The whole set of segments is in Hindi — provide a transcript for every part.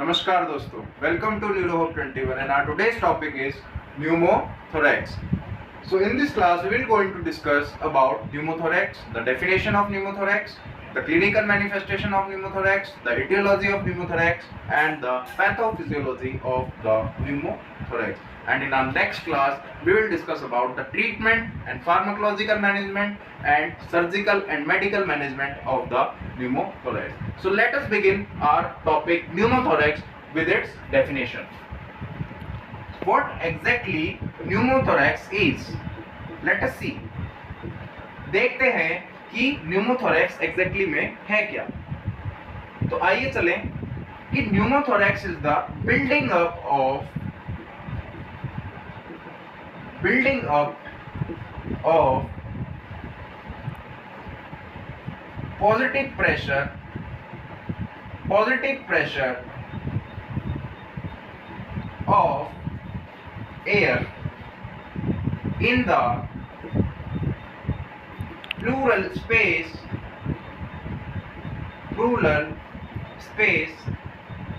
Namaskar dosto. Welcome to NeuroHub 21 and our today's topic is pneumothorax. So in this class we will going to discuss about pneumothorax, the definition of pneumothorax, the clinical manifestation of pneumothorax, the etiology of pneumothorax and the pathophysiology of the pneumothorax. And in our next class we will discuss about the treatment and pharmacological management and surgical and medical management of the pneumothorax. So let us begin our topic pneumothorax with its definition. What exactly pneumothorax is? Let us see. देखते हैं कि pneumothorax exactly में है क्या. तो आइए चलें कि pneumothorax is the building up of positive pressure of air in the pleural space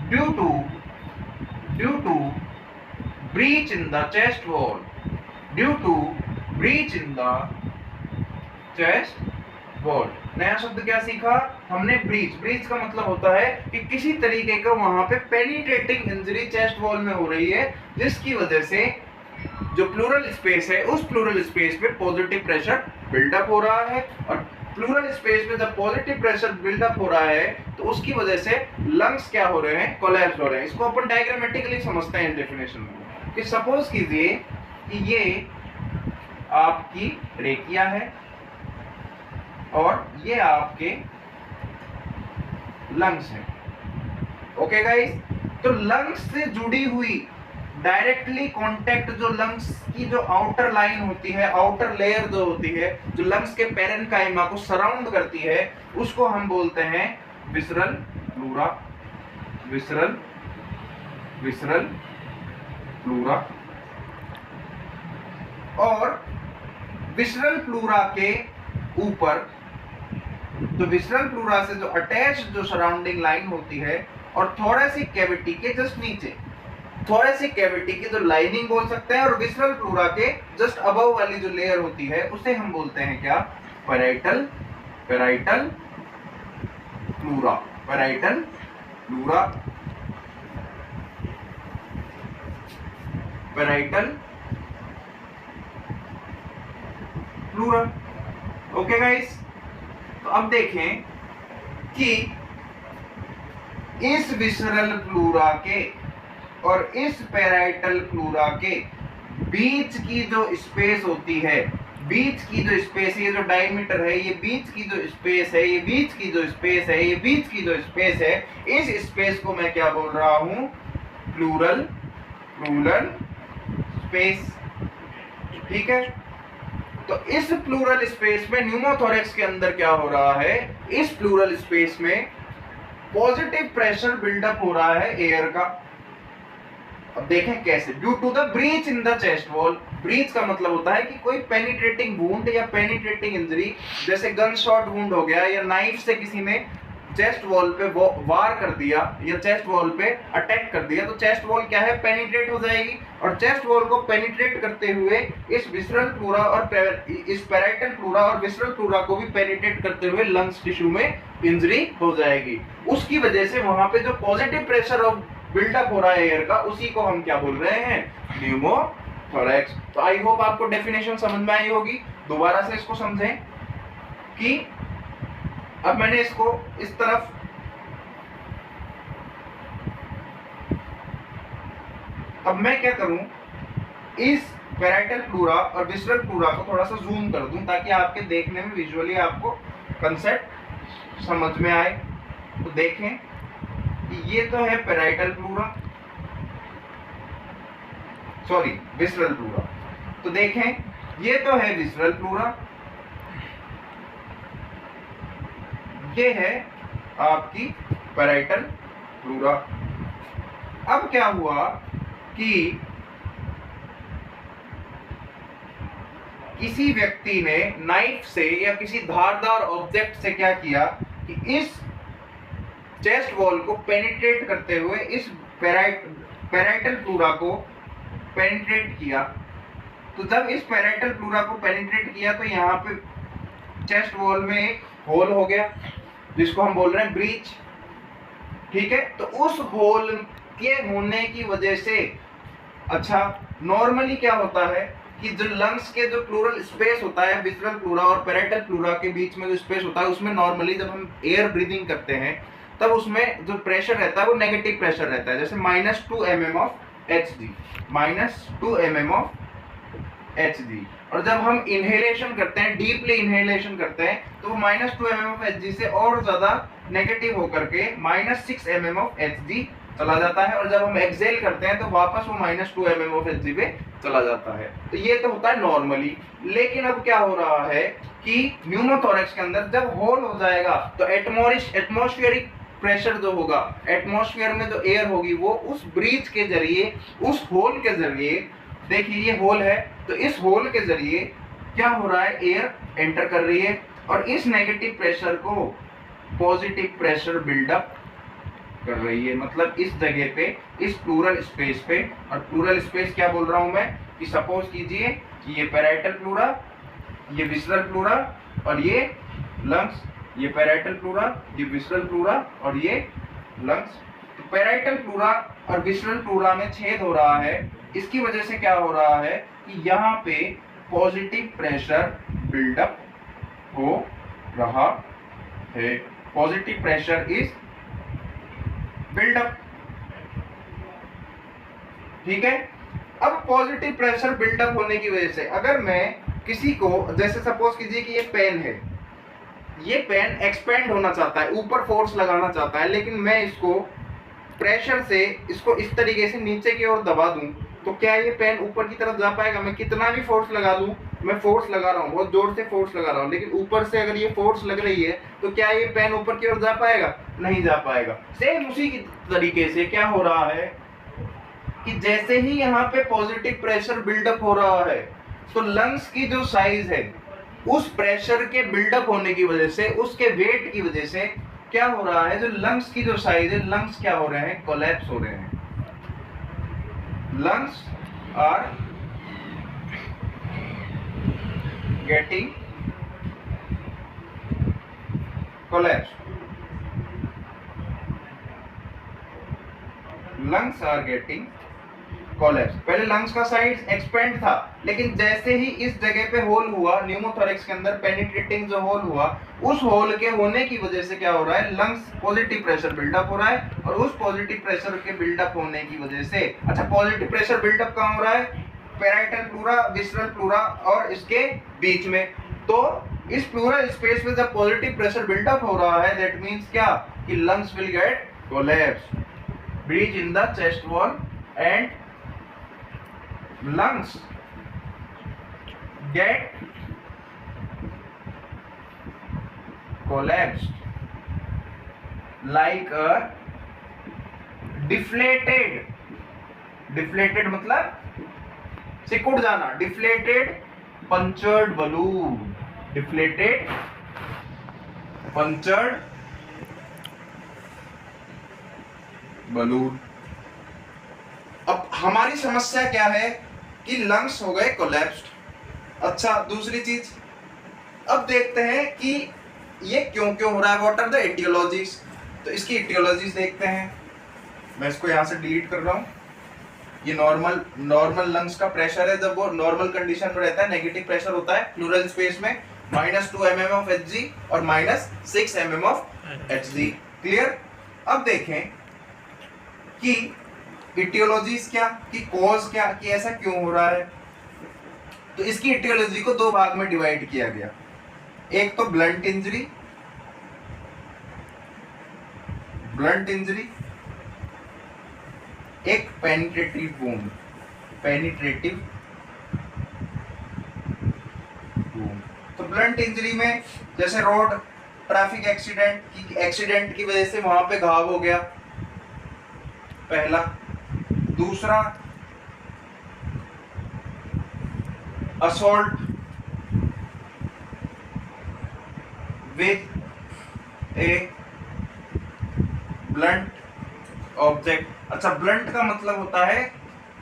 due to breach in the chest wall. नया शब्द क्या सीखा हमने? ब्रीच का मतलब होता है कि किसी तरीके का वहां पे पेनिट्रेटिंग इंजरी चेस्ट वॉल में हो रही है, जिसकी वजह से जो प्लूरल स्पेस है उस प्लूरल स्पेस पे पॉजिटिव प्रेशर बिल्डअप हो रहा है, और प्लूरल स्पेस में जब पॉजिटिव प्रेशर बिल्डअप हो रहा है तो उसकी वजह से लंग्स क्या हो रहे हैं? कोलैप्स हो रहे हैं. इसको अपन डायग्रामेटिकली समझते हैं डेफिनेशन में कि सपोज कीजिए कि ये आपकी ट्रेकिया है और ये आपके लंग्स हैं. ओके गाइस, तो लंग्स से जुड़ी हुई डायरेक्टली कांटेक्ट जो लंग्स की जो आउटर लाइन होती है, आउटर लेयर जो होती है, जो लंग्स के पेरेन्काइमा को सराउंड करती है, उसको हम बोलते हैं विसरल प्लूरा. Visceral pleura. और विसरल प्लूरा के ऊपर, तो विसरल प्लूरा से जो अटैच जो सराउंडिंग लाइन होती है और थोरेसिक कैविटी के जस्ट नीचे, थोरेसिक कैविटी की जो लाइनिंग बोल सकते हैं, और विसरल प्लूरा के जस्ट अबव वाली जो लेयर होती है उसे हम बोलते हैं क्या? Parietal pleura. ओके गाइस, तो अब देखें कि इस विसरल प्लूरा के और इस पैराइटल प्लूरा के बीच की जो स्पेस होती है, बीच की जो स्पेस, ये जो डायमीटर है, ये बीच की जो स्पेस है, ये बीच की जो स्पेस है, ये बीच की जो स्पेस है, इस स्पेस को मैं क्या बोल रहा हूं? Plural space. ठीक है, तो इस प्लूरल स्पेस में न्यूमोथोरैक्स के अंदर क्या हो रहा है? इस प्लूरल स्पेस में पॉजिटिव प्रेशर बिल्डअप हो रहा है एयर का. अब देखें कैसे? Due to the breach in the chest wall. Breach का मतलब होता है कि कोई पेनिट्रेटिंग वुंड या पेनिट्रेटिंग इंजरी, जैसे गन शॉट वुंड हो गया या नाइफ से किसी ने चेस्ट वॉल पे वार कर दिया या चेस्ट वॉल पे अटैक कर दिया, तो चेस्ट वॉल क्या है? पेनिट्रेट हो जाएगी, और चेस्ट वॉल को पेनिट्रेट करते हुए इस विसरल प्लूरा और इस पैराइटल प्लूरा और विसरल प्लूरा को भी पेनिट्रेट करते हुए लंग्स टिश्यू में इंजरी हो जाएगी. उसकी वजह से वहां पे जो पॉजिटिव प्रेशर ऑफ बिल्डअप हो रहा है एयर का, उसी को हम क्या बोल रहे हैं? न्यूमोथोरैक्स. तो आई होप आपको डेफिनेशन समझ में आई होगी. दोबारा से इसको समझें कि अब मैंने इसको इस तरफ, अब मैं क्या करूं, इस पैराइटल प्लूरा और विसरल प्लूरा को थोड़ा सा जूम कर दूं ताकि आपके देखने में विजुअली आपको कंसेप्ट समझ में आए. तो देखें कि ये तो है parietal pleura, sorry visceral pleura. तो देखें ये तो है विसरल प्लूरा, ये है आपकी पैराइटल प्लूरा. अब क्या हुआ कि किसी व्यक्ति ने नाइफ से या किसी धारदार ऑब्जेक्ट से क्या किया कि इस चेस्ट वॉल को पेनिट्रेट करते हुए इस पैराइटल प्लूरा को पेनिट्रेट किया। तो जब इस पैराइटल प्लूरा को पेनिट्रेट किया तो यहाँ पे चेस्ट वॉल में एक होल हो गया जिसको हम बोल रहे हैं ब्रीच, ठीक है। तो उस होल के होने की वजह से, अच्छा नॉर्मली क्या होता है कि जो लंग्स के जो प्लूरल स्पेस होता है विसरल प्लूरा और पैराइटल प्लूरा के बीच में जो स्पेस होता है उसमें नॉर्मली जब हम एयर ब्रीदिंग करते हैं तब उसमें जो प्रेशर रहता है वो नेगेटिव प्रेशर रहता है, जैसे -2 mm of Hg, -2 mm of Hg। और जब हम इनहेलेशन करते हैं, डीपली इनहेलेशन करते हैं, तो वो -2 mm ऑफ Hg से और ज्यादा नेगेटिव होकर के -6 mm ऑफ Hg चला जाता है। और जब हम एक्सेल करते हैं तो वापस वो -2 mm ऑफ Hg पे चला जाता है। तो ये तो होता है नॉर्मली। लेकिन अब क्या हो रहा है कि न्यूमोथोरैक्स के अंदर जब होल हो जाएगा तो एटमॉस्फेरिक प्रेशर जो होगा, एटमॉस्फेयर में जो एयर होगी वो उस ब्रीच के जरिए, उस होल के जरिए, देखिए ये होल है, तो इस होल के जरिए क्या हो रहा है, एयर एंटर कर रही है और इस नेगेटिव प्रेशर को पॉजिटिव प्रेशर बिल्डअप कर रही है। मतलब इस जगह पे, इस प्लूरल स्पेस पे, और प्लूरल स्पेस क्या बोल रहा हूं मैं कि सपोज कीजिए कि ये पैराइटल प्लूरा, ये विसरल प्लूरा और ये लंग्स, ये पैराइटल प्लूरा, ये विसरल प्लूरा और ये लंग्स। तो पैराइटल प्लूरा और विसरल प्लूरा में छेद हो रहा है, इसकी वजह से क्या हो रहा है कि यहाँ पे पॉजिटिव प्रेशर बिल्डअप हो रहा है। पॉजिटिव प्रेशर इज बिल्डअप, ठीक है। अब पॉजिटिव प्रेशर बिल्डअप होने की वजह से अगर मैं किसी को, जैसे सपोज कीजिए कि ये पेन है, ये पेन एक्सपेंड होना चाहता है, ऊपर फोर्स लगाना चाहता है, लेकिन मैं इसको प्रेशर से इसको इस तरीके से नीचे की ओर दबा दूं तो क्या ये पेन ऊपर की तरफ जा पाएगा? मैं कितना भी फोर्स लगा दूं, मैं फोर्स लगा रहा हूँ, बहुत जोर से फोर्स लगा रहा हूँ, लेकिन ऊपर से अगर ये फोर्स लग रही है तो क्या ये पेन ऊपर की ओर जा पाएगा? नहीं जा पाएगा। सेम उसी की तरीके से क्या हो रहा है कि जैसे ही यहाँ पे पॉजिटिव प्रेशर बिल्डअप हो रहा है तो लंग्स की जो साइज है उस प्रेशर के बिल्डअप होने की वजह से, उसके वेट की वजह से क्या हो रहा है, जो लंग्स की जो साइज है, लंग्स क्या हो रहे हैं, कोलैप्स हो रहे हैं। Lungs are getting collapse, lungs are getting collapse. पहले लंग्स का साइज एक्सपेंड था, लेकिन जैसे ही इस जगह पे होल हुआ, न्यूमोथोरैक्स के अंदर पेनिट्रेटिंग जो होल हुआ, उस होल के होने की वजह से क्या हो रहा है, लंग्स पॉजिटिव प्रेशर बिल्डअप हो रहा है। और उस पॉजिटिव प्रेशर के बिल्डअप होने की वजह से, अच्छा पॉजिटिव प्रेशर बिल्डअप कहाँ हो रहा है, पैराइटल प्लूरा, विसरल प्लूरा और इसके बीच में। तो इस प्लूरल स्पेस में जब पॉजिटिव प्रेशर बिल्डअप हो रहा है, दैट मींस क्या कि lungs will get collapse, breach in the chest wall and lungs get collapsed like a deflated, deflated मतलब सिकुड़ जाना, deflated punctured balloon, deflated punctured balloon। अब हमारी समस्या क्या है कि लंग्स हो गए कोलैप्स्ड। अच्छा दूसरी चीज अब देखते हैं कि ये क्यों क्यों हो रहा है, व्हाट आर द एटियोलॉजीज। तो इसकी एटियोलॉजीज देखते हैं। मैं इसको यहाँ से डिलीट कर रहा हूँ। ये नॉर्मल लंग्स का प्रेशर है, जब वो नॉर्मल कंडीशन में रहता है, नेगेटिव प्रेशर होता है प्लूरल स्पेस में, -2 mm ऑफ Hg और -6 mm ऑफ Hg। क्लियर। अब देखें कि इटियोलॉजीज क्या, कि कॉज क्या, कि ऐसा क्यों हो रहा है। तो इसकी इटियोलॉजी को दो भाग में डिवाइड किया गया। एक तो ब्लंट इंजरी, एक पेनिट्रेटिव वुंड, तो ब्लंट इंजरी में जैसे रोड ट्रैफिक एक्सीडेंट की वजह से वहां पे घाव हो गया, पहला। दूसरा assault with A blunt object. अच्छा, ब्लंट का मतलब होता है,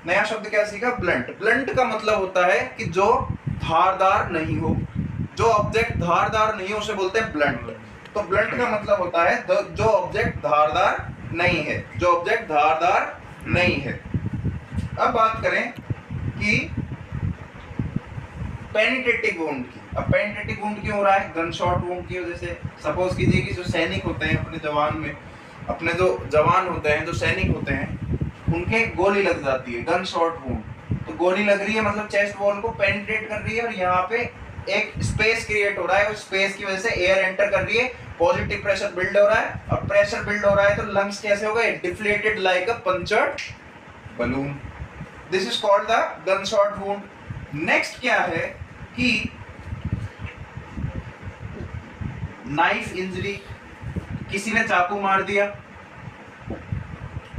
नया शब्द क्या सीखा, ब्लंट। ब्लंट का मतलब होता है कि जो धारदार नहीं हो, जो ऑब्जेक्ट धारदार नहीं हो उसे बोलते हैं ब्लंट। तो ब्लंट का मतलब होता है जो ऑब्जेक्ट धारदार नहीं है, जो ऑब्जेक्ट धारदार नहीं है। अब बात करें कि पेनिट्रेटिव वुंड की। अब पेनिट्रेटिव वुंड क्यों हो रहा है, गन शॉट वुंड की वजह से। सपोज कीजिए कि जो सैनिक होते हैं अपने जवान में, अपने जो जवान होते हैं, जो सैनिक होते हैं, उनके गोली लग जाती है, गन शॉट वुंड। तो गोली लग रही है मतलब चेस्ट वॉल को पेनिट्रेट कर रही है और यहाँ पे एक स्पेस क्रिएट हो रहा है, उस स्पेस की वजह से एयर एंटर कर रही है, पॉजिटिव प्रेशर बिल्ड हो रहा है, और प्रेशर बिल्ड हो रहा है तो लंग्स कैसे हो गए, deflated like a punctured balloon. This is called the gun shot wound. Next क्या है कि नाइफ इंजरी, किसी ने चाकू मार दिया,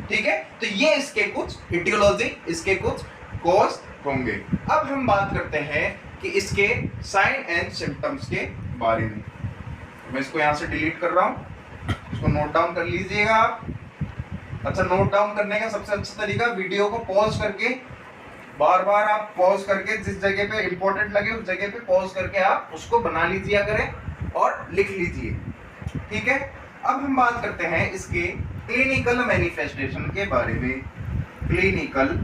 ठीक है। तो ये इसके कुछ इटियोलॉजी, इसके कुछ कॉज होंगे। अब हम बात करते हैं कि इसके साइन एंड सिम्टम्स के बारे में। मैं इसको यहां से डिलीट कर रहा हूं, इसको नोट डाउन कर लीजिएगा आप। अच्छा, नोट डाउन करने का सबसे अच्छा तरीका, वीडियो को पॉज करके, बार बार आप पॉज करके, जिस जगह पे इंपॉर्टेंट लगे उस जगह पे पॉज करके आप उसको बना लीजिए करें और लिख लीजिए, ठीक है। अब हम बात करते हैं इसके क्लिनिकल मैनिफेस्टेशन के बारे में। Clinical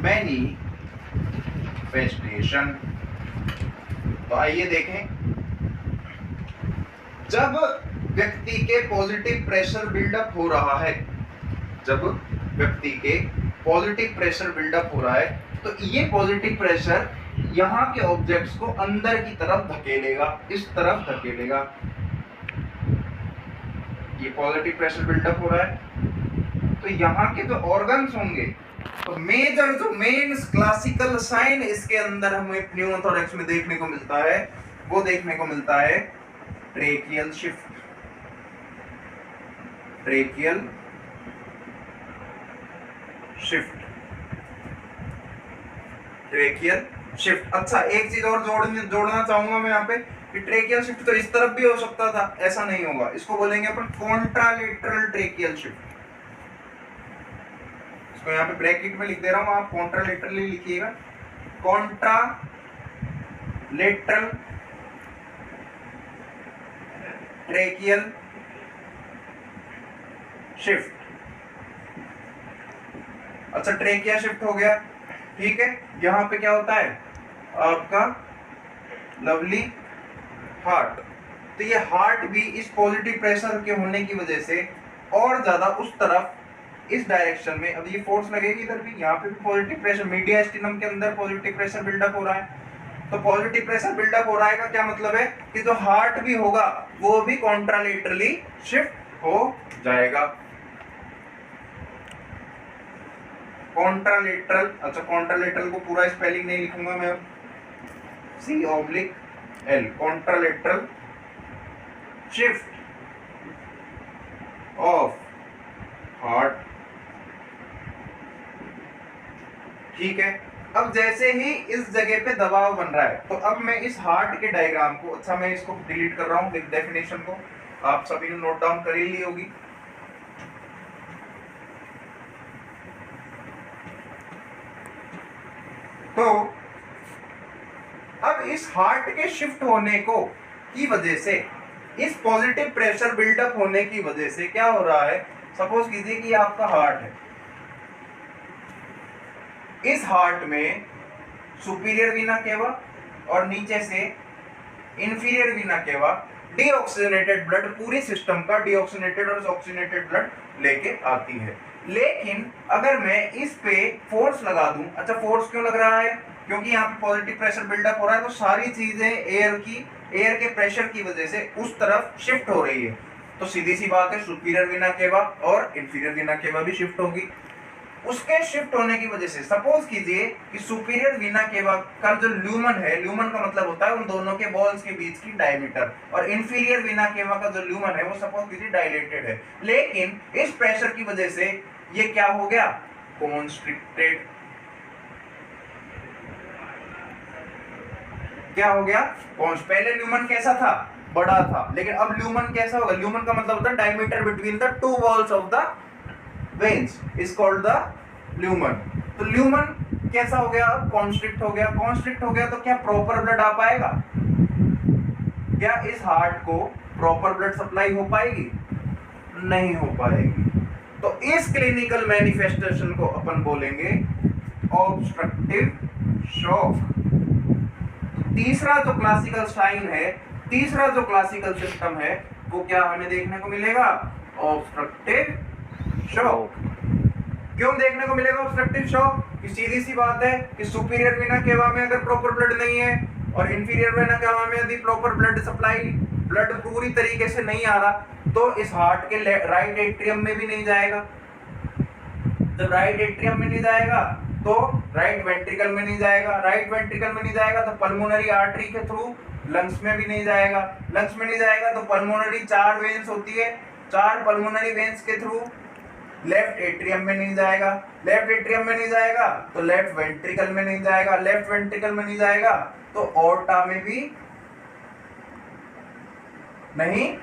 manifestation. तो आइए देखें। जब व्यक्ति के पॉजिटिव प्रेशर बिल्डअप हो रहा है, जब व्यक्ति के पॉजिटिव प्रेशर बिल्डअप हो रहा है, तो ये पॉजिटिव प्रेशर यहाँ के ऑब्जेक्ट्स को अंदर की तरफ धकेलेगा, इस तरफ धकेलेगा। ये पॉजिटिव प्रेशर बिल्डअप हो रहा है, तो यहाँ के जो ऑर्गन्स होंगे, तो मेजर जो मेन क्लासिकल साइन इसके अंदर हमें न्यूमोथोरैक्स में देखने को मिलता है, वो देखने को मिलता है tracheal shift. Tracheal shift, tracheal shift. अच्छा, एक चीज और जोड़ना चाहूंगा मैं यहाँ पे कि ट्रेकियल शिफ्ट तो इस तरफ भी हो सकता था, ऐसा नहीं होगा। इसको बोलेंगे अपन कॉन्ट्रालेटरल ट्रेकियल शिफ्ट। इसको यहाँ पे ब्रैकेट में लिख दे रहा हूं, आप कॉन्ट्रालेटरली लिखिएगा। Contralateral tracheal shift. अच्छा, ट्रेकिया शिफ्ट हो गया, ठीक है। यहाँ पे क्या होता है आपका लवली हार्ट। तो ये हार्ट भी इस पॉजिटिव प्रेशर के होने की वजह से और ज्यादा उस तरफ, इस डायरेक्शन में, अब ये फोर्स लगेगी इधर भी, यहाँ पे भी पॉजिटिव प्रेशर, मीडियास्टिनम के अंदर पॉजिटिव प्रेशर बिल्डअप हो रहा है। तो पॉजिटिव प्रेशर बिल्डअप हो रहा है का क्या मतलब है कि जो हार्ट भी होगा वो भी कॉन्ट्रालेटरली शिफ्ट हो जाएगा। कॉन्ट्रालेटरल, अच्छा कॉन्ट्रालेटरल को पूरा स्पेलिंग नहीं लिखूंगा मैं, C/L, contralateral shift of heart, ठीक है। अब जैसे ही इस जगह पे दबाव बन रहा है, तो अब मैं इस हार्ट के डायग्राम को, अच्छा मैं इसको डिलीट कर रहा हूं, डेफिनेशन को आप सभी ने नोट डाउन कर ही ली होगी। तो अब इस हार्ट के शिफ्ट होने को की वजह से, इस पॉजिटिव प्रेशर बिल्डअप होने की वजह से क्या हो रहा है, सपोज कीजिए कि आपका हार्ट है, इस हार्ट में सुपीरियर वीना केवा और नीचे से इंफीरियर वीना केवा डीऑक्सीजनेटेड ब्लड, पूरी सिस्टम का डीऑक्सीजनेटेड और ऑक्सीजनेटेड ब्लड लेके आती है। लेकिन अगर मैं इस पे फोर्स लगा दूं, अच्छा फोर्स क्यों लग रहा है, क्योंकि यहाँ पे पॉजिटिव प्रेशर बिल्डअप हो रहा है, तो सारी चीजें एयर के प्रेशर की वजह से उस तरफ शिफ्ट हो रही है। तो सीधी सी बात है, सुपीरियर वीना केवा और इंफीरियर वीना केवा भी शिफ्ट होगी। उसके शिफ्ट होने की वजह से सपोज कीजिए कि सुपीरियर वीना केवा का जो ल्यूमन है, ल्यूमन का मतलब होता है उन दोनों के बॉल्स के बीच की डायमीटर, और इंफीरियर वीना केवा का जो ल्यूमन है वो सपोज कीजिए डायलेटेड है। लेकिन इस प्रेशर की वजह से ये क्या हो गया, कॉन्स्ट्रिक्टेड। क्या हो गया, पहले ल्यूमन कैसा था, बड़ा था, लेकिन अब ल्यूमन कैसा होगा? ल्यूमन का मतलब होता है diameter between the two walls of the veins is called the lumen. तो ल्यूमन कैसा हो गया? अब कॉन्स्ट्रिक्ट हो गया। कॉन्स्ट्रिक्ट हो गया तो क्या प्रॉपर ब्लड आ पाएगा? क्या इस हार्ट को प्रॉपर ब्लड सप्लाई हो पाएगी? नहीं हो पाएगी। तो इस क्लिनिकल मैनिफेस्टेशन को अपन बोलेंगे ऑब्स्ट्रक्टिव शॉक। तीसरा जो क्लासिकल साइन है, तीसरा जो क्लासिकल सिस्टम है, वो क्या हमें देखने को मिलेगा? Obstructive shock. क्यों देखने को मिलेगा ऑब्स्ट्रक्टिव शॉक? कि सीधी सी बात है कि सुपीरियर वेना केवा में अगर प्रॉपर ब्लड नहीं है और इंफीरियर वेना केवा में यदि प्रॉपर ब्लड सप्लाई, ब्लड पूरी तरीके से नहीं आ रहा, तो इस हार्ट के राइट एट्रियम में भी नहीं जाएगा। जब राइट एट्रियम में नहीं जाएगा तो राइट वेंट्रिकल में नहीं जाएगा, राइट वेंट्रिकल में नहीं जाएगा तो पल्मोनरी आर्टरी के थ्रू लंग्स में भी नहीं जाएगा, लंग्स में नहीं जाएगा तो पल्मोनरी 4 वेन्स होती है, 4 पल्मोनरी वेन्स के थ्रू लेफ्ट एट्रियम में नहीं जाएगा, लेफ्ट एट्रियम में नहीं जाएगा तो लेफ्ट वेंट्रिकल में नहीं जाएगा, लेफ्ट वेंट्रिकल में नहीं जाएगा तो ऑर्टा में भी नहीं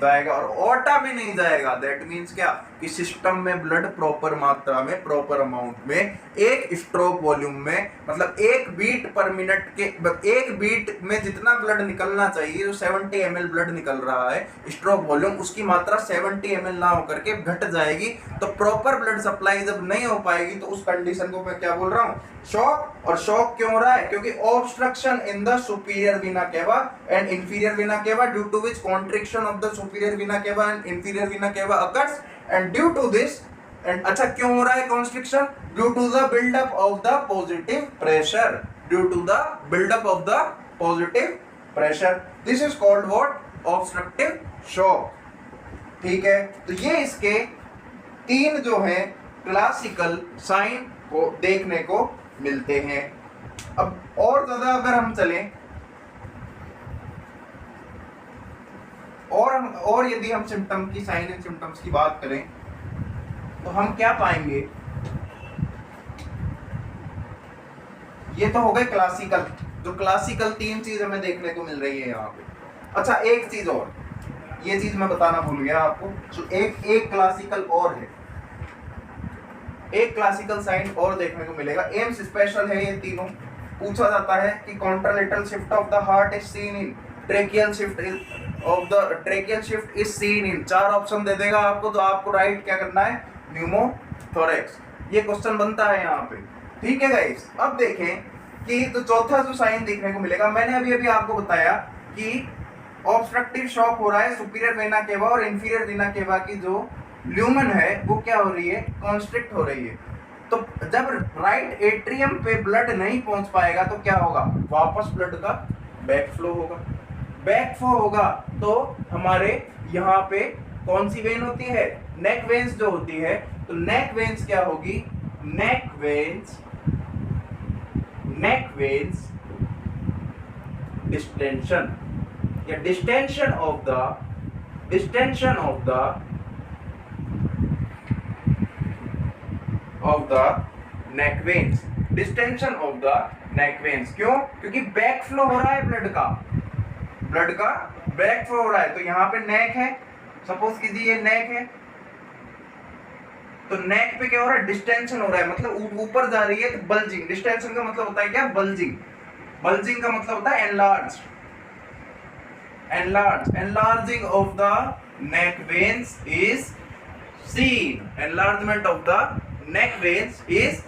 जाएगा, और ऑर्टा में नहीं जाएगा। दैट मीन्स क्या? कि सिस्टम में ब्लड प्रॉपर मात्रा में, प्रॉपर अमाउंट में, एक स्ट्रोक वॉल्यूम में, मतलब एक बीट पर मिनट के, एक बीट में जितना ब्लड निकलना चाहिए, जो 70 ml ब्लड निकल रहा है स्ट्रोक वॉल्यूम, उसकी मात्रा 70 ml ना होकर के घट जाएगी। तो प्रॉपर ब्लड सप्लाई जब नहीं हो पाएगी तो उस कंडीशन को मैं क्या बोल रहा हूँ? शॉक। और शॉक क्यों हो रहा है? क्योंकि obstruction in the superior vena cava and inferior vena cava, due to which constriction of the superior vena cava and inferior vena cava occurs, and due to this, and अच्छा क्यों हो रहा है constriction? Due to the build up of the positive pressure, due to the build up of the positive pressure, this is called what? Obstructive shock। ठीक है, तो ये इसके 3 जो हैं क्लासिकल साइन को देखने को मिलते हैं। अब और ज्यादा अगर हम चलें और यदि हम सिम्टम की, साइन एंड सिम्टम्स की बात करें तो हम क्या पाएंगे? ये तो हो गए क्लासिकल, जो क्लासिकल 3 चीज हमें देखने को मिल रही है यहाँ पे। अच्छा एक चीज और, ये चीज मैं बताना भूल गया आपको, तो एक क्लासिकल और है, एक क्लासिकल साइन और देखने को मिलेगा। एम्स स्पेशल है ये तीनों। पूछा जाता है कि contralateral shift of the heart is seen in, tracheal shift of the tracheal shift is seen in. 4 option दे देगा आपको, तो आपको राइट क्या करना है? न्यूमोथोरेक्स। ये क्वेश्चन बनता है यहाँ पे। ठीक है गाइस, अब देखें कि तो चौथा जो साइन देखने को मिलेगा, मैंने अभी आपको बताया कि ऑब्स्ट्रक्टिव शॉक हो रहा है सुपीरियर वेना केवा और इंफीरियर वेना केवा की जो ल्यूमन है वो क्या हो रही है? कॉन्स्ट्रिक्ट हो रही है। तो जब राइट एट्रियम पे ब्लड नहीं पहुंच पाएगा तो क्या होगा? वापस ब्लड का बैकफ्लो होगा। बैकफ्लो होगा तो हमारे यहाँ पे कौन सी वेन होती है? नेक वेन्स जो होती है। तो नेक वेन्स क्या होगी? नेक वेन्स डिस्टेंशन या distension of the neck veins, distension of the neck veins. क्यों? क्योंकि बैकफ्लो हो रहा है ब्लड का बैकफ्लो हो रहा है। तो यहाँ पे नेक है, सपोज कीजिए ये नेक है, तो नेक पे क्या हो रहा है? डिस्टेंशन हो रहा है, मतलब ऊपर जा रही है तो बल्जिंग। डिस्टेंशन का मतलब होता है क्या? बल्जिंग का मतलब होता है enlarging of the neck veins is seen, enlargement of the neck veins is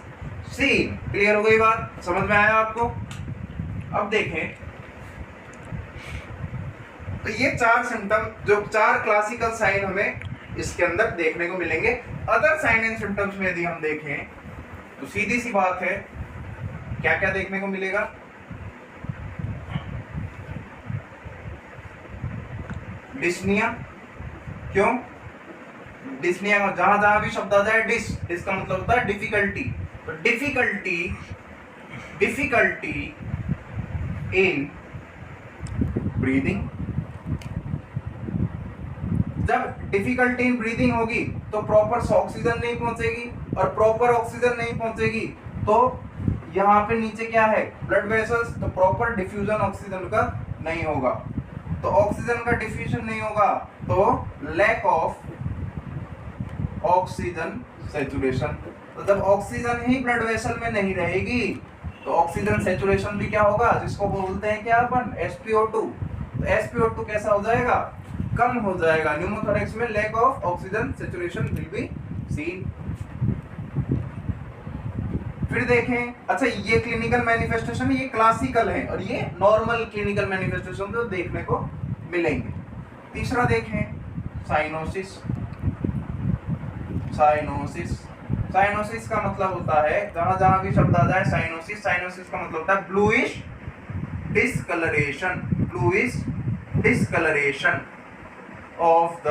seen। Clear हो गई बात? समझ में आया आपको? अब देखें तो ये 4 सिम्टम, जो 4 क्लासिकल साइन हमें इसके अंदर देखने को मिलेंगे। अदर साइन एंड सिम्टम्स में यदि हम देखें तो सीधी सी बात है, क्या क्या देखने को मिलेगा? डिस्निया। क्यों? डिस्निया में जहां भी शब्द आ जाए डिस का मतलब होता है डिफिकल्टी। तो डिफिकल्टी इन ब्रीदिंग। जब डिफिकल्टी इन ब्रीदिंग होगी तो प्रॉपर ऑक्सीजन नहीं पहुंचेगी, और प्रॉपर ऑक्सीजन नहीं पहुंचेगी तो यहाँ पे नीचे क्या है? ब्लड वेसल्स, तो प्रॉपर डिफ्यूजन ऑक्सीजन का नहीं होगा। तो ऑक्सीजन का डिफ्यूजन नहीं होगा, तो लैक ऑफ ऑक्सीजन सैचुरेशन। तो जब ऑक्सीजन ही ब्लड वेसल में नहीं रहेगी तो ऑक्सीजन सैचुरेशन भी क्या होगा, जिसको बोलते हैं क्या अपन, SpO2। तो SpO2 कैसा हो जाएगा, कम हो जाएगा। न्यूमोथोरैक्स में lack of oxygen saturation will be seen. फिर देखें, अच्छा ये क्लिनिकल मैनिफेस्टेशन, ये क्लासिकल है और ये नॉर्मल क्लिनिकल मैनिफेस्टेशन जो देखने को मिलेंगे। तीसरा देखें साइनोसिस। साइनोसिस, साइनोसिस का मतलब होता है, जहां जहां भी शब्द आ जाए साइनोसिस, साइनोसिस का मतलब होता है bluish discoloration, bluish discoloration of the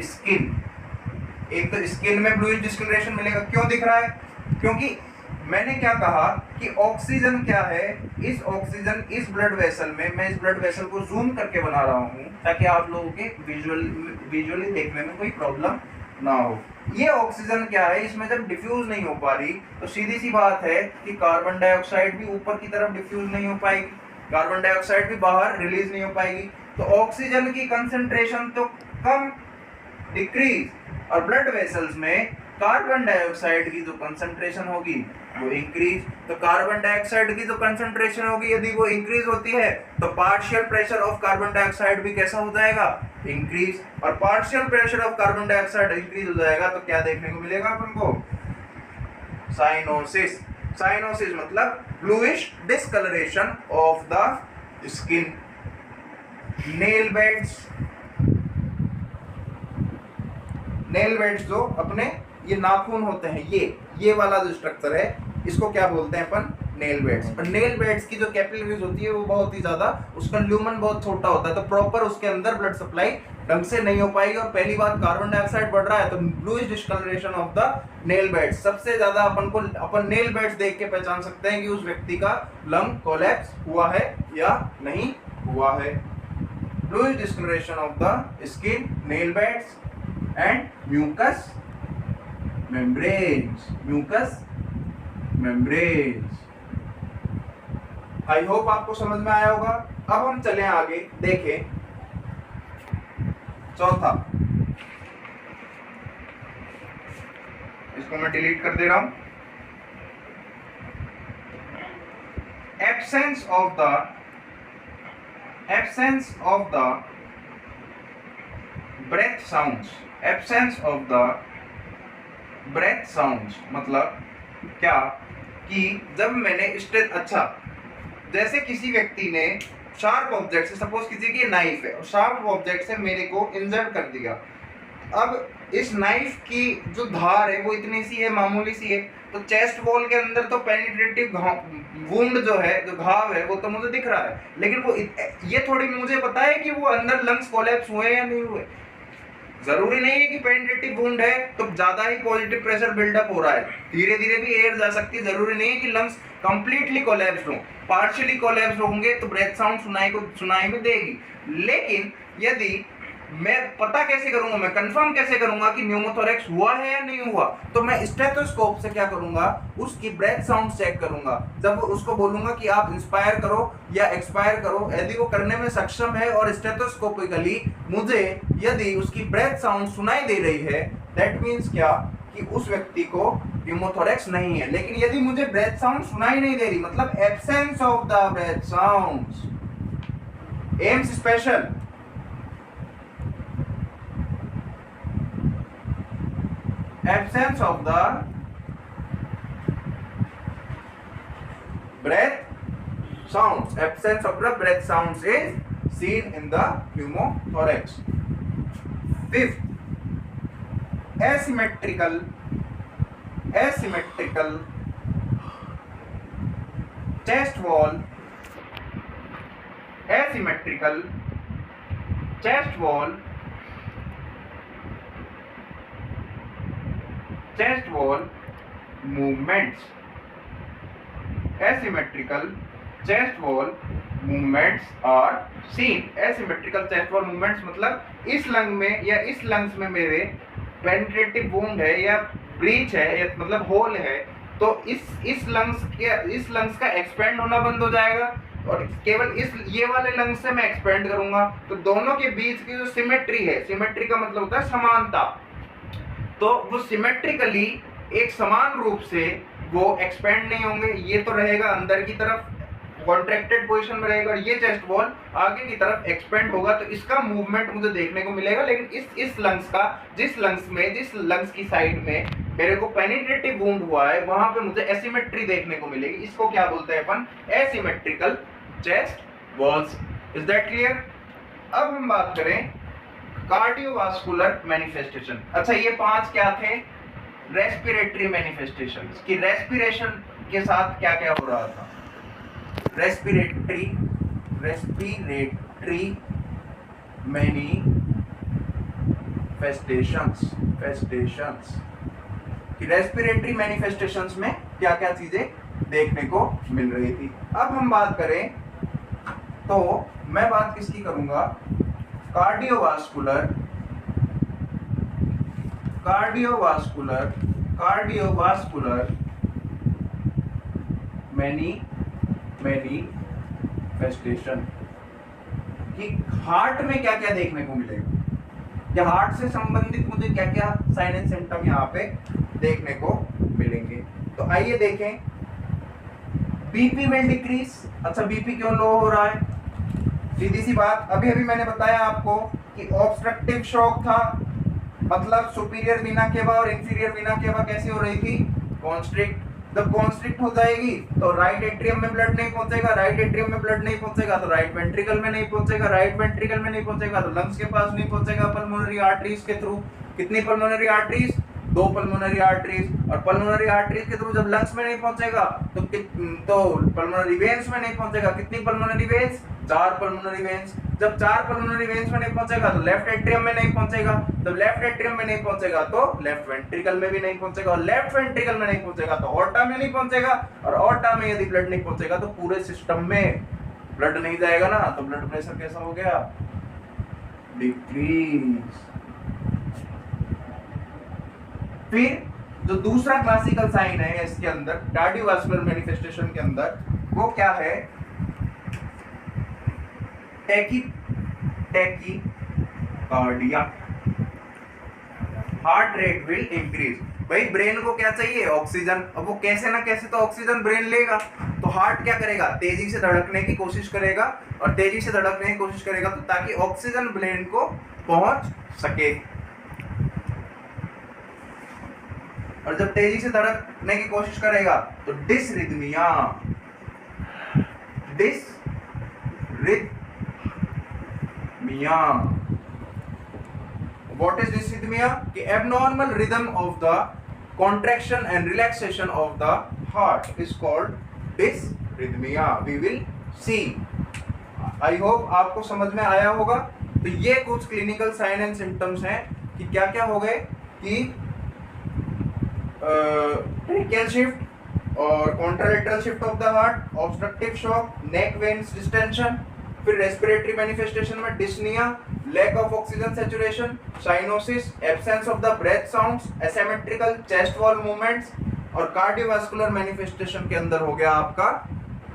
skin. एक तो स्किन में ब्लूइश डिस्कलरेशन मिलेगा, क्यों दिख रहा है, क्योंकि मैंने क्या कहा कि ऑक्सीजन क्या है, इस ऑक्सीजन इस ब्लड वेसल में, मैं इस ब्लड वेसल को जूम करके बना रहा हूं ताकि आप लोगों के विजुअली देखने में कोई प्रॉब्लम ना हो। ये ऑक्सीजन क्या है, इसमें जब डिफ्यूज नहीं हो पा रही तो सीधी सी बात है कि कार्बन डाइऑक्साइड भी ऊपर की तरफ डिफ्यूज नहीं हो पाएगी, कार्बन डाइऑक्साइड भी बाहर रिलीज नहीं हो पाएगी, तो ऑक्सीजन की कंसंट्रेशन तो कम, डिक्रीज, और ब्लड वेसल्स में कार्बन डाइऑक्साइड की जो कंसंट्रेशन होगी वो इंक्रीज। तो कार्बन डाइऑक्साइड की जो कंसंट्रेशन होगी यदि वो इंक्रीज होती है तो partial pressure of carbon dioxide भी कैसा हो जाएगा, इंक्रीज। और partial pressure of carbon dioxide increase हो जाएगा तो क्या देखने को मिलेगा अपन को, साइनोसिस। साइनोसिस मतलब bluish discoloration of the skin. Nail beds, nail beds जो अपने ये नाखून होते हैं, ये वाला जो स्ट्रक्चर है इसको क्या बोलते हैं अपन, नेल बेड्स। और नेल बेड्स की जो कैपिलरीज होती है वो बहुत ही ज्यादा, उसका ल्यूमन बहुत छोटा होता है, तो प्रॉपर उसके अंदर ब्लड सप्लाई ढंग से नहीं हो पाएगी। और पहली बात कार्बन डाइऑक्साइड बढ़ रहा है तो bluish discoloration of the nail beds. सबसे ज्यादा अपन नेल बेड्स देख के पहचान सकते हैं कि उस व्यक्ति का लंग कोलैप्स हुआ है या नहीं हुआ है। Bluish discoloration of the skin, nail beds and mucous membranes, mucous membranes। I hope आपको समझ में आया होगा। अब हम चलें आगे, देखें चौथा, इसको मैं डिलीट कर दे रहा हूं। Absence of the breath sounds. Absence of the breath sounds मतलब क्या, कि जब मैंने स्टेज, अच्छा जैसे किसी व्यक्ति ने शार्प ऑब्जेक्ट से, सपोज किसी की नाइफ है और शार्प ऑब्जेक्ट से मेरे को इंजर्ड कर दिया, अब इस नाइफ की जो धार है वो इतनी सी है, मामूली सी है, तो चेस्ट वॉल के अंदर तो पेनिट्रेटिव वुंड जो है, जो घाव है वो तो मुझे दिख रहा है, लेकिन वो ये थोड़ी मुझे पता है कि वो अंदर लंग्स कोलैप्स हुए या नहीं हुए। जरूरी नहीं है कि पेनिट्रेटिव वुंड है तो ज्यादा ही पॉजिटिव प्रेशर बिल्डअप हो रहा है, धीरे धीरे भी एयर जा सकती है, जरूरी नहीं है कि लंग्स कंप्लीटली कोलैप्स हो, पार्शियली कोलैप्स होंगे तो ब्रेथ साउंड सुनाई में देगी। लेकिन यदि मैं पता कैसे करूंगा, मैं कंफर्म कैसे करूंगा कि न्यूमोथोरैक्स हुआ है या नहीं हुआ, तो मैं स्टेथोस्कोप से क्या करूंगा, उसकी ब्रेथ साउंड चेक करूंगा। जब उसको बोलूंगा कि आप इंस्पायर करो या एक्सपायर करो, यदि वो करने में सक्षम है और स्टेथोस्कोपिकली मुझे यदि उसकी ब्रेथ साउंड सुनाई दे रही है, दैट मीन्स क्या, कि उस व्यक्ति को न्यूमोथोरैक्स नहीं है। लेकिन यदि मुझे ब्रेथ साउंड सुनाई नहीं दे रही, मतलब absence of the breath sounds, AIIMS special, absence of the breath sounds, absence of the breath sounds is seen in the pneumothorax. Fifth, asymmetrical chest wall, asymmetrical chest wall movements, asymmetrical chest wall movements are seen। asymmetrical chest wall movements मतलब इस लंग में या इस लंग्स में मेरे पेनिट्रेटिव वुंड है या ब्रीच है या मतलब होल है, तो इस लंग्स का एक्सपेंड होना बंद हो जाएगा और केवल इस ये वाले लंग्स से मैं एक्सपेंड करूंगा, तो दोनों के बीच की जो सिमेट्री है, सिमेट्री का मतलब होता है समानता, तो वो सिमेट्रिकली एक समान रूप से वो एक्सपेंड नहीं होंगे। ये तो रहेगा अंदर की तरफ कॉन्ट्रैक्टेड पोजीशन में रहेगा और ये चेस्ट वॉल आगे की तरफ एक्सपेंड होगा, तो इसका मूवमेंट मुझे देखने को मिलेगा। लेकिन इस लंग्स का, जिस लंग्स की साइड में मेरे को पेनिट्रेटिव वुंड हुआ है, वहां पे मुझे एसिमेट्री देखने को मिलेगी। इसको क्या बोलते हैं अपन? Asymmetrical chest walls. Is that clear? अब हम बात करें कार्डियोवास्कुलर मैनिफेस्टेशन। अच्छा, ये 5 क्या थे? रेस्पिरेटरी मैनिफेस्टेशंस, कि रेस्पिरेशन के साथ क्या क्या हो रहा था। रेस्पिरेटरी मैनिफेस्टेशंस, कि रेस्पिरेटरी मैनिफेस्टेशंस में क्या क्या चीजें देखने को मिल रही थी। अब हम बात करें तो मैं बात किसकी करूंगा? कार्डियोवास्कुलर मैनिफेस्टेशन, कि हार्ट में क्या क्या देखने को मिलेगा, या हार्ट से संबंधित मुझे क्या क्या साइन एंड सिम्टम यहाँ पे देखने को मिलेंगे। तो आइए देखें। BP will decrease. अच्छा, बीपी क्यों लो हो रहा है? सीधी सी बात, अभी अभी मैंने बताया आपको कि ऑब्स्ट्रक्टिव शॉक था, मतलब सुपीरियर वीना केवा और इंफीरियर वीना केवा कैसी हो रही थी? कॉन्स्ट्रिक्ट। जब कॉन्स्ट्रिक्ट हो जाएगी तो राइट एट्रियम में ब्लड नहीं पहुंचेगा, राइट एट्रियम में ब्लड नहीं पहुंचेगा तो राइट वेंट्रिकल में नहीं पहुंचेगा, राइट वेंट्रिकल में नहीं पहुंचेगा तो लंग्स के पास नहीं पहुंचेगा, पल्मोनरी आर्टरीज के थ्रू। कितनी पल्मोनरी आर्टरीज? 2 pulmonary arteries. और पल्मोनरी आर्टरीज के थ्रू जब लंग्स में नहीं पहुंचेगा तो पल्मोनरी वेन्स में नहीं पहुंचेगा। कितनी पल्मोनरी वेन्स? 4 pulmonary veins. जब 4 पल्मोनरी वेन्स में नहीं पहुंचेगा तो लेफ्ट एट्रियम में नहीं पहुंचेगा। जब लेफ्ट एट्रियम में नहीं पहुंचेगा तो लेफ्ट वेंट्रिकल में भी नहीं पहुंचेगा, और लेफ्ट वेंट्रिकल में नहीं पहुंचेगा तो ऑर्टा में नहीं पहुंचेगा, और ऑर्टा में यदि ब्लड नहीं पहुंचेगा तो पूरे सिस्टम में ब्लड नहीं जाएगा ना, तो ब्लड प्रेशर कैसा हो गया? डिक्रीज। फिर जो दूसरा क्लासिकल साइन है इसके अंदर, कार्डियोवास्कुलर मैनिफेस्टेशन के अंदर, वो क्या है? Tachycardia. Heart rate will increase. भाई ब्रेन को क्या चाहिए? ऑक्सीजन। अब वो कैसे ना कैसे तो ऑक्सीजन ब्रेन लेगा, तो हार्ट क्या करेगा? तेजी से धड़कने की कोशिश करेगा, और तेजी से धड़कने की कोशिश करेगा तो ताकि ऑक्सीजन ब्रेन को पहुंच सके। और जब तेजी से धड़कने की कोशिश करेगा तो डिसरिथमिया। What is dysrhythmia? कि abnormal rhythm of the contraction and relaxation of the heart is called dysrhythmia. We will see. I hope आपको समझ में आया होगा। तो ये कुछ क्लिनिकल साइन एंड सिम्टम्स हैं कि क्या क्या हो गए, कि ट्रेकियल शिफ्ट और contralateral shift of the heart, obstructive shock, neck veins distension, फिर रेस्पिरेटरी मैनिफेस्टेशन में dyspnoea, lack of oxygen saturation, cyanosis, absence of the breath sounds, asymmetrical chest wall movements, और कार्डियोवास्कुलर मैनिफेस्टेशन के अंदर हो गया आपका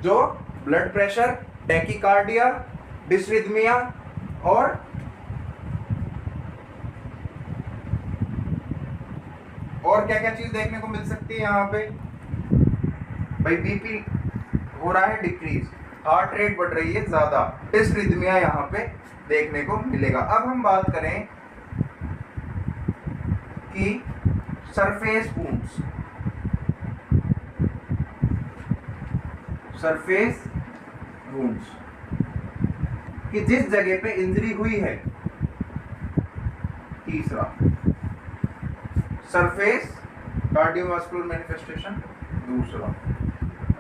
जो ब्लड प्रेशर, टैकीकार्डिया, डिसरिथमिया, और क्या क्या चीज देखने को मिल सकती है यहाँ पे? भाई बीपी हो रहा है डिक्रीज, हार्ट रेट बढ़ रही है ज्यादा, डिसरिथमिया यहाँ पे देखने को मिलेगा। अब हम बात करें कि सरफेस वुंड्स, कि जिस जगह पे इंजरी हुई है। तीसरा सरफेस कार्डियोवास्कुलर मैनिफेस्टेशन, दूसरा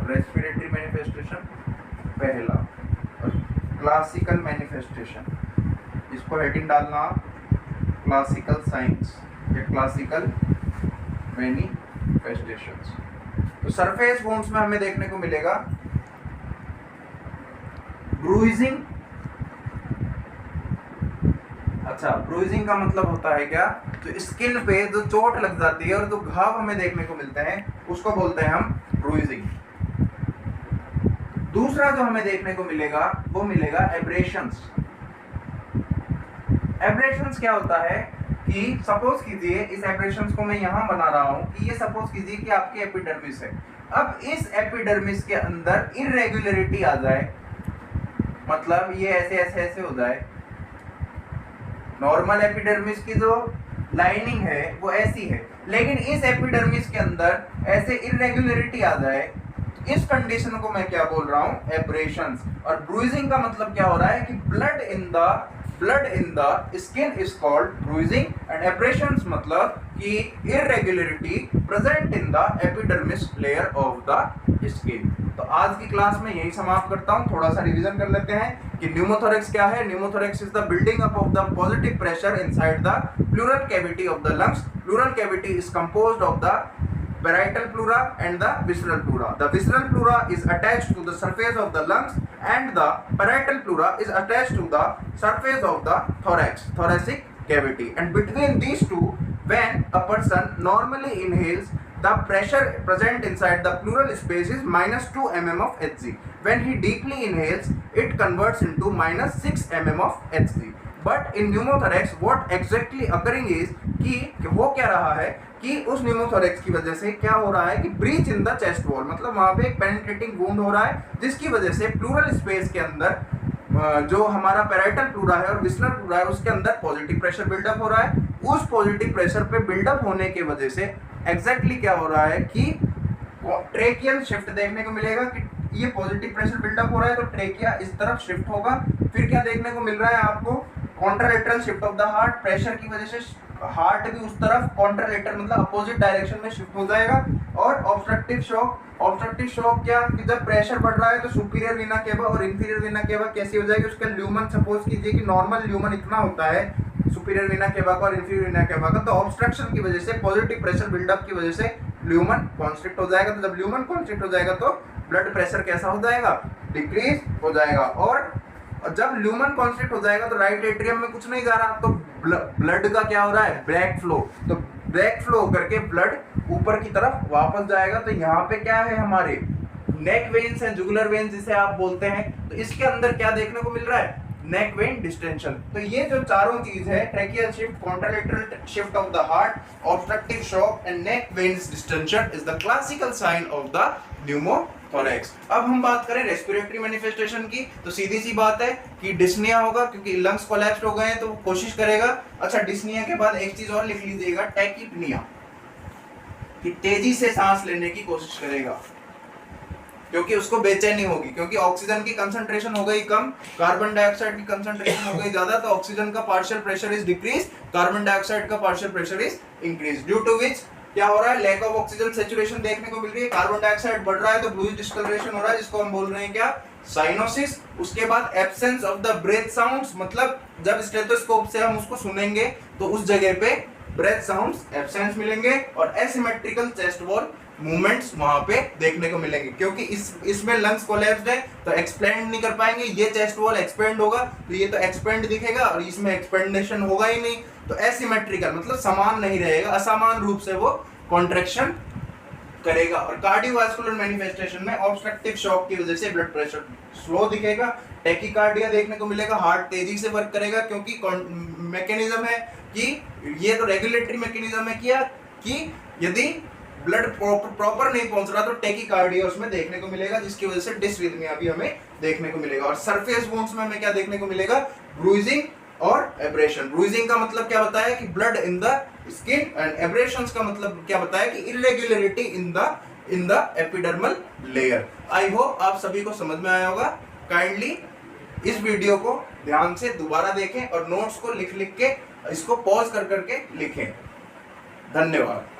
रेस्पिरेटरी मैनिफेस्टेशन, पहला, और क्लासिकल मैनिफेस्टेशन। इसको हेडिंग डालना क्लासिकल साइंस या क्लासिकल मैनिफेस्टेशंस। तो सरफेस वुंड्स में हमें देखने को मिलेगा ब्रूइजिंग। अच्छा, ब्रूइजिंग का मतलब होता है क्या? तो स्किन पे जो चोट लग जाती है और जो घाव हमें देखने को मिलते हैं उसको बोलते हैं हम ब्रूइजिंग। दूसरा जो हमें देखने को मिलेगा वो मिलेगा एब्रेशंस। एब्रेशंस क्या होता है कि सपोज कीजिए इस एब्रेशंस को मैं यहां बना रहा हूं कि ये सपोज कीजिए कि आपकी एपिडर्मिस है। अब इस एपिडर्मिस के अंदर इरेगुलरिटी आ जाए, मतलब ये ऐसे ऐसे ऐसे हो जाए। नॉर्मल एपिडर्मिस की जो लाइनिंग है वो ऐसी है, लेकिन इस एपिडर्मिस के अंदर ऐसे इरेगुलरिटी आ जाए, इस कंडीशन को मैं क्या बोल रहा हूं, एब्रेशंस। और ब्रूइजिंग का मतलब क्या हो रहा है कि blood in the skin is called bruising, and abrasions मतलब कि irregularity present in the epidermis layer of the skin. तो आज की क्लास में यही समाप्त करता हूं। थोड़ा सा रिवीजन कर लेते हैं कि न्यूमोथोरेक्स क्या है। Pneumothorax is the building up of the positive pressure inside the pleural cavity of the lungs. Pleural cavity is composed of the parietal pleura and the visceral pleura. The visceral pleura is attached to the surface of the lungs and the parietal pleura is attached to the surface of the thoracic cavity. And between these two, when a person normally inhales, the pressure present inside the pleural space is -2 mm of Hg. When he deeply inhales, it converts into -6 mm of Hg. But in pneumothorax, what exactly occurring is कि हो क्या रहा है कि उस न्यूमोथोरेक्स की वजह से क्या हो रहा है कि breach in the chest wall, मतलब वहां पे एक पेनिट्रेटिंग वुंड हो रहा है, जिसकी वजह से प्लूरल स्पेस के अंदर जो हमारा पैराइटल प्लूरा है और विस्नर प्लूरा है उसके अंदर पॉजिटिव प्रेशर बिल्डअप हो रहा है। उस पॉजिटिव प्रेशर पे बिल्डअप होने की वजह से एग्जैक्टली क्या हो रहा है कि ट्रेकियल शिफ्ट देखने को मिलेगा कि ये पॉजिटिव प्रेशर बिल्डअप हो रहा है तो ट्रेकिया इस तरफ शिफ्ट होगा। फिर क्या देखने को मिल रहा है आपको, contralateral shift of the heart, pressure की वजह से हार्ट भी उस तरफ कॉन्ट्रालेटर मतलब अपोजिट डायरेक्शन में शिफ्ट हो जाएगा। और ऑब्स्ट्रक्टिव शॉक क्या कि जब प्रेशर बढ़ रहा है तो सुपीरियर वीना केवा और इंफीरियर वीना केवा कैसी हो जाएगी, उसका ल्यूमन सपोज कीजिए कि नॉर्मल ल्यूमन इतना होता है सुपीरियर वीना केवा का और इंफीरियर वीना केवा का, तो ऑब्स्ट्रक्शन की वजह से पॉजिटिव प्रेशर बिल्डअप की वजह से ल्यूमन कॉन्स्ट्रिक्ट हो जाएगा। तो जब ल्यूमन कॉन्स्ट्रिक्ट हो जाएगा तो ब्लड प्रेशर कैसा हो जाएगा, डिक्रीज हो जाएगा। और जब ल्यूमन कॉन्स्ट्रिक्ट हो जाएगा तो राइट एट्रियम में कुछ नहीं जा रहा, तो ब्लड का क्या हो रहा है, बैक फ्लो। तो बैक फ्लो करके ब्लड ऊपर की तरफ वापस जाएगा। तो यहाँ पे क्या है, हमारे नेक वेन्स हैं, जुगुलर वेन्स जिसे आप बोलते हैं, तो इसके अंदर क्या देखने को मिल रहा है, नेक वेन डिस्टेंशन। तो ये जो चारों चीज है, tracheal shift, contralateral shift of the heart, obstructive shock and neck veins distension is the classical sign of the pneumothorax. अब हम बात करें रेस्पिरेटरी मैनिफेस्टेशन की, तो सीधी सी बात है कि डिस्निया होगा, क्योंकि लंग्स कोलैप्स हो गए हैं तो वो कोशिश करेगा। अच्छा, डिस्निया के बाद एक चीज और लिख लीजिएगा, टैकीपनिया, कि तेजी से सांस लेने की कोशिश करेगा, क्योंकि उसको बेचैनी होगी, क्योंकि ऑक्सीजन की कंसंट्रेशन हो गई कम, कार्बन डाइऑक्साइड की कंसंट्रेशन हो गई ज्यादा, तो ऑक्सीजन का partial pressure is decrease, carbon dioxide का partial pressure is increase, due to which क्या हो रहा है, लैक ऑफ ऑक्सीजन सैचुरेशन देखने को मिल रही है। कार्बन डाइऑक्साइड बढ़ रहा है तो ब्लूइश डिस्कलरेशन हो रहा है, जिसको हम बोल रहे हैं क्या, साइनोसिस। उसके बाद absence of the breath sounds, मतलब जब स्टेथोस्कोप से हम उसको सुनेंगे तो उस जगह पे ब्रेथ साउंड्स एब्सेंस मिलेंगे, और एसिमेट्रिकल चेस्ट वॉल मूवमेंट्स वहां पे देखने को मिलेंगे, क्योंकि इसमें लंग्स कोलैप्स्ड है तो एक्सपेंड नहीं कर पाएंगे। ये चेस्ट वॉल एक्सपेंड होगा तो ये तो एक्सपेंड दिखेगा और इसमें एक्सपेंडेशन होगा ही नहीं, तो एसिमेट्रिकल मतलब समान नहीं रहेगा, असमान रूप से वो कॉन्ट्रैक्शन करेगा। और कार्डियोवास्कुलर मैनिफेस्टेशन में ऑब्स्ट्रक्टिव शॉक की वजह से ब्लड प्रेशर स्लो दिखेगा, टैकीकार्डिया देखने को मिलेगा, हार्ट तेजी से वर्क करेगा, क्योंकि मैकेनिज्म है कि ये तो रेगुलेटरी मैकेनिज्म है किया कि यदि ब्लड प्रॉपर नहीं पहुंच रहा तो टैकीकार्डिया उसमें देखने को मिलेगा, जिसकी वजह से डिसरिथमिया भी हमें देखने को मिलेगा। और सरफेस वुंड्स में हमें क्या देखने को मिलेगा, ब्रूइजिंग और एब्रेशन। ब्रूइजिंग का मतलब क्या बताया कि blood in the skin, and aberrations का मतलब क्या बताया कि irregularity in the epidermal layer. I hope आप सभी को समझ में आया होगा। काइंडली इस वीडियो को ध्यान से दोबारा देखें और नोट्स को लिख के इसको पॉज कर करके लिखें। धन्यवाद।